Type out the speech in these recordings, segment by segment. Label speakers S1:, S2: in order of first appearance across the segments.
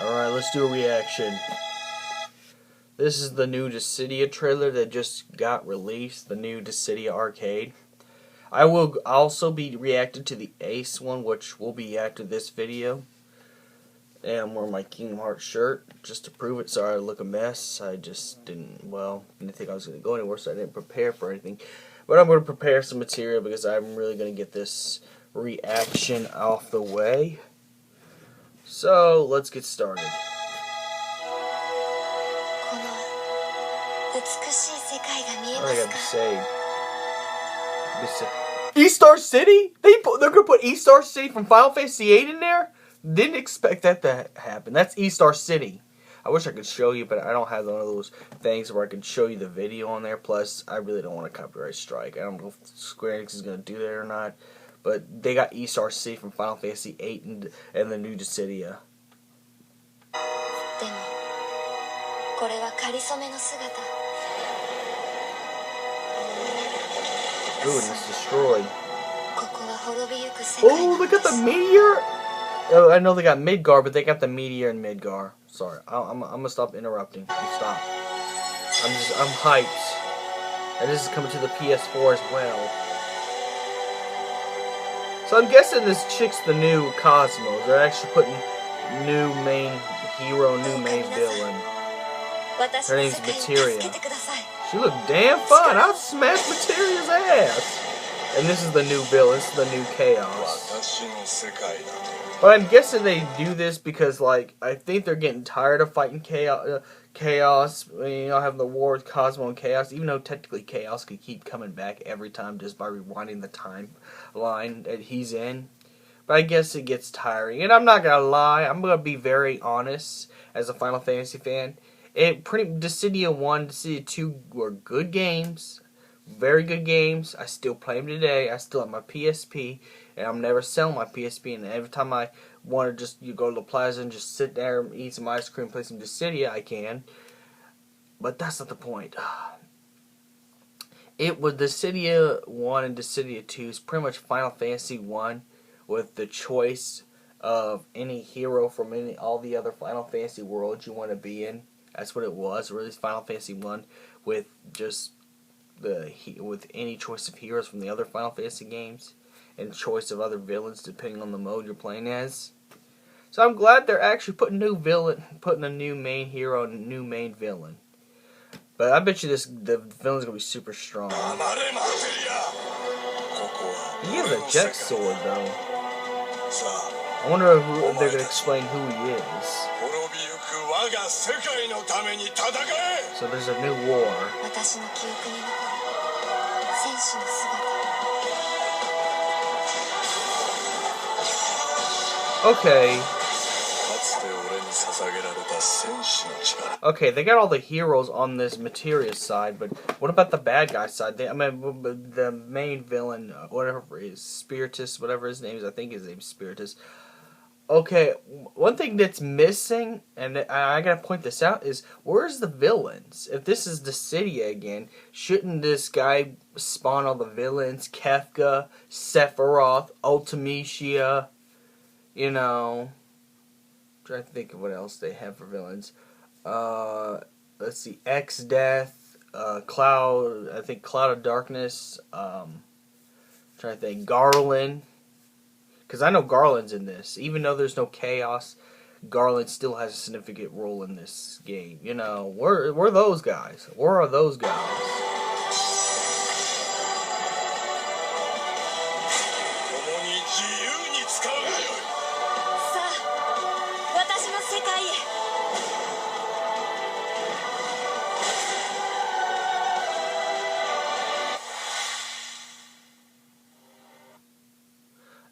S1: Alright, let's do a reaction. This is the new Dissida trailer that just got released, the new Dissida arcade. I will also be reacting to the Ace one, which will be after this video. And I'm wearing my Kingdom Hearts shirt just to prove it. Sorry I look a mess. I just didn't think I was going to go anywhere, so I didn't prepare for anything. But I'm going to prepare some material because I'm really going to get this reaction off the way. So, let's get started. What do I got to say? E-Star City? They're going to put E-Star City from Final Fantasy VIII in there? Didn't expect that to happen. That's E-Star City. I wish I could show you, but I don't have one of those things where I can show you the video on there. Plus, I really don't want a copyright strike. I don't know if Square Enix is going to do that or not. But they got E-Star City from Final Fantasy VIII and the new Dissida. Ooh, and it's destroyed. Oh, look at the meteor! Oh, I know they got Midgar, but they got the meteor in Midgar. Sorry, I'm gonna stop interrupting. Stop. I'm hyped. And this is coming to the PS4 as well. So I'm guessing this chick's the new Cosmos. They're actually putting new main hero, new main villain. Her name's Materia. She looked damn fun. I'll smash Materia's ass. And this is the new villain. This is the new Chaos. But I'm guessing they do this because, like, I think they're getting tired of fighting Chaos. You know, having the war with Cosmo and Chaos. Even though technically Chaos could keep coming back every time just by rewinding the timeline that he's in. But I guess it gets tiring. And I'm not gonna lie. I'm gonna be very honest as a Final Fantasy fan. Dissida 1, Dissida 2 were good games. Very good games. I still play them today. I still have my PSP, and I'm never selling my PSP. And every time I want to just go to the plaza and just sit there and eat some ice cream, play some Dissida, I can. But that's not the point. It was Dissida 1 and Dissida 2 is pretty much Final Fantasy 1 with the choice of any hero from all the other Final Fantasy worlds you want to be in. That's what it was. Really, Final Fantasy 1 with just with any choice of heroes from the other Final Fantasy games and choice of other villains depending on the mode you're playing as. So I'm glad they're actually putting a new main hero and a new main villain. But I bet you the villain's gonna be super strong. He has a jet sword though. I wonder if they're gonna explain who he is. So there's a new war. Okay. Okay, they got all the heroes on this Materia side, but what about the bad guy side? The main villain, whatever it is, Spiritas, whatever his name is, I think his name's Spiritas. Okay, one thing that's missing, and I gotta point this out, is where's the villains? If this is Dissida again, shouldn't this guy spawn all the villains? Kefka, Sephiroth, Ultimecia, you know. I'm trying to think of what else they have for villains. Let's see, X-Death, Cloud, I think Cloud of Darkness, trying to think, Garland. Because I know Garland's in this. Even though there's no Chaos, Garland still has a significant role in this game. You know, where are those guys? Where are those guys?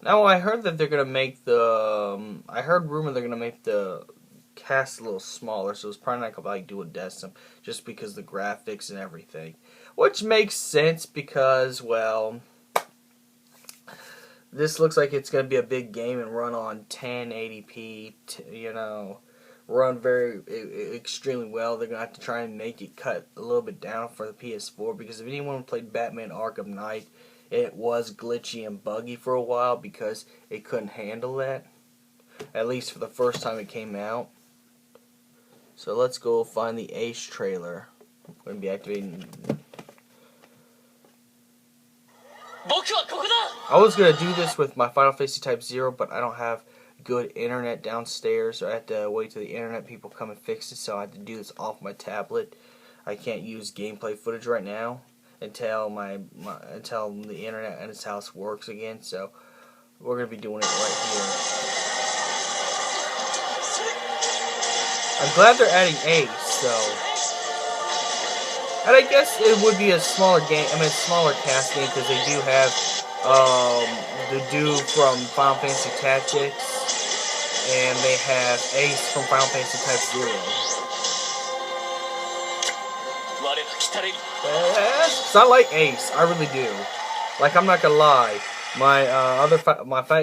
S1: Now I heard that they're gonna make I heard rumor they're gonna make the cast a little smaller, so it's probably not gonna like do a Decim just because of the graphics and everything, which makes sense because, well, this looks like it's gonna be a big game and run on 1080p, you know, run extremely well. They're gonna have to try and make it cut a little bit down for the PS4 because if anyone played Batman Arkham Knight, it was glitchy and buggy for a while because it couldn't handle that. At least for the first time it came out. So let's go find the Ace trailer. I'm going to be activating. I was going to do this with my Final Fantasy Type 0, but I don't have good internet downstairs. So I had to wait till the internet people come and fix it, so I had to do this off my tablet. I can't use gameplay footage right now until until the internet at his house works again. So we're going to be doing it right here. I'm glad they're adding Ace, though. And I guess it would be a smaller game, smaller cast game, because they do have the dude from Final Fantasy Tactics, and they have Ace from Final Fantasy Type 0. So I like Ace, I really do. Like, I'm not gonna lie, my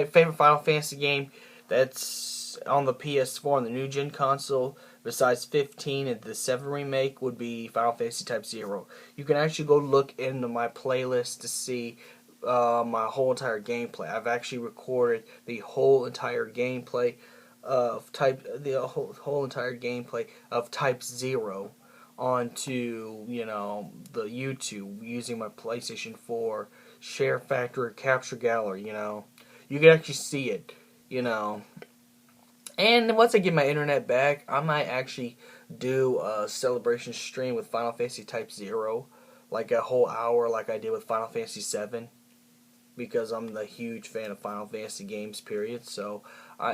S1: favorite Final Fantasy game that's on the PS4 on the new gen console, besides 15 and the 7 remake, would be Final Fantasy Type 0. You can actually go look into my playlist to see my whole entire gameplay. I've actually recorded the whole entire gameplay of Type Type 0 onto, the YouTube using my PlayStation 4 Share Factory Capture Gallery. You can actually see it. And once I get my internet back, I might actually do a celebration stream with Final Fantasy Type 0, like a whole hour like I did with Final Fantasy 7, because I'm the huge fan of Final Fantasy games, period. So, I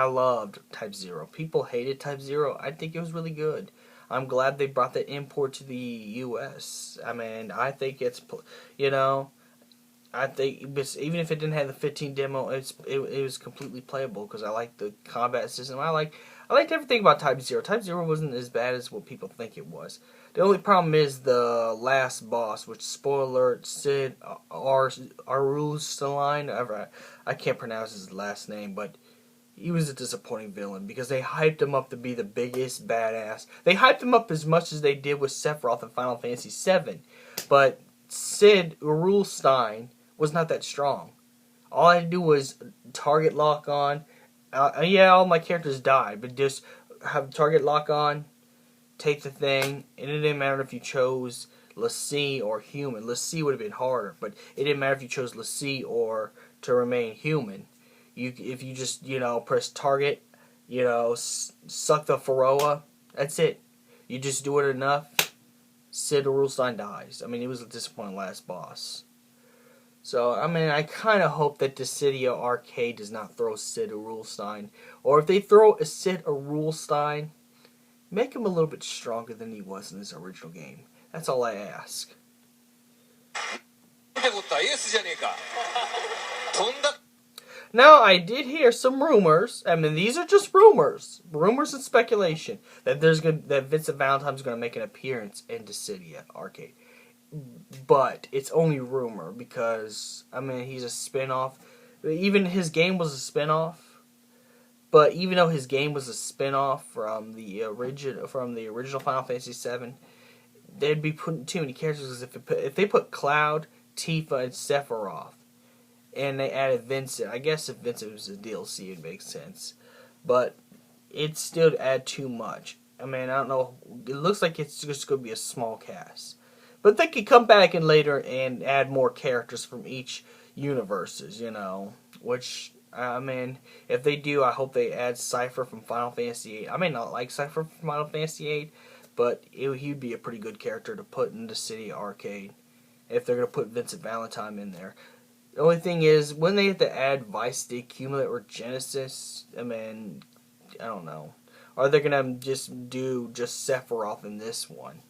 S1: loved Type 0. People hated Type 0. I think it was really good. I'm glad they brought that import to the U.S. I think it's, I think even if it didn't have the 15 demo, it was completely playable because I liked the combat system. I liked everything about Type 0. Type 0 wasn't as bad as what people think it was. The only problem is the last boss, which, spoiler alert, Sid Arulsaline, I can't pronounce his last name, but he was a disappointing villain because they hyped him up to be the biggest badass. They hyped him up as much as they did with Sephiroth in Final Fantasy 7, but Sid Arulstein was not that strong. All I had to do was target lock on. All my characters died, but just have target lock on, take the thing, and it didn't matter if you chose l'Cie or human. l'Cie would have been harder, but it didn't matter if you chose l'Cie or to remain human. If you just, press target, suck the Pharaoh, that's it. You just do it enough, Sid Arulstein dies. It was a disappointing last boss. So, I kind of hope that Dissida Arcade does not throw Sid Arulstein. Or if they throw a Sid Arulstein, make him a little bit stronger than he was in his original game. That's all I ask. Now, I did hear some rumors. These are just rumors and speculation that that Vincent Valentine's going to make an appearance in Dissida Arcade. But it's only rumor because he's a spin-off. Even his game was a spin-off. But even though his game was a spin-off from the original Final Fantasy 7, they'd be putting too many characters. If they put Cloud, Tifa, and Sephiroth, and they added Vincent. I guess if Vincent was a DLC, it'd make sense. But it'd still add too much. I don't know. It looks like it's just going to be a small cast. But they could come back in later and add more characters from each universes, Which, if they do, I hope they add Cypher from Final Fantasy 8. I may not like Cypher from Final Fantasy 8, but he'd be a pretty good character to put in the Dissida Arcade if they're going to put Vincent Valentine in there. The only thing is, when they have to add Vice City, Cumulate, or Genesis, I don't know. Are they going to just do Sephiroth in this one?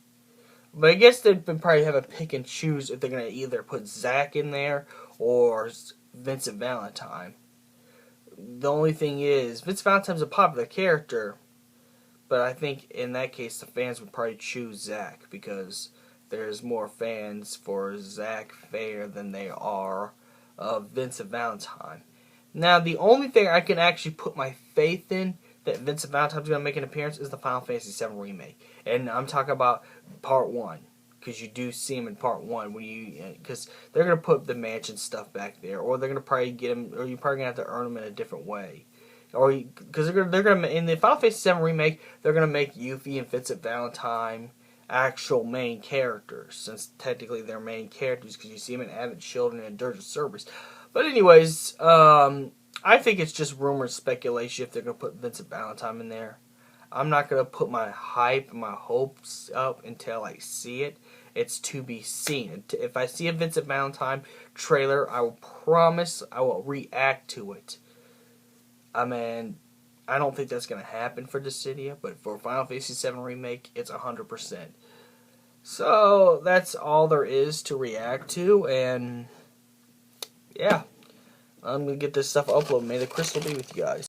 S1: But I guess they'd probably have a pick and choose if they're going to either put Zack in there or Vincent Valentine. The only thing is, Vincent Valentine's a popular character, but I think in that case the fans would probably choose Zack because there's more fans for Zack Fair than they are of Vincent Valentine. Now, the only thing I can actually put my faith in that Vincent Valentine's going to make an appearance is the Final Fantasy 7 remake. And I'm talking about Part 1, because you do see him in Part 1, because they're going to put the mansion stuff back there, or they're going to probably get him, or you're probably going to have to earn him in a different way. or because they're gonna in the Final Fantasy VII remake, they're gonna make Yuffie and Vincent Valentine actual main characters, since technically they're main characters because you see them in Advent Children and Dirge of Cerberus. But anyways, I think it's just rumor and speculation if they're gonna put Vincent Valentine in there. I'm not gonna put my hype and my hopes up until I see it. It's to be seen. If I see a Vincent Valentine trailer, I will promise I will react to it. I mean, I don't think that's going to happen for Dissida, but for Final Fantasy VII Remake, it's 100%. So, that's all there is to react to, and yeah, I'm going to get this stuff uploaded. May the crystal be with you guys.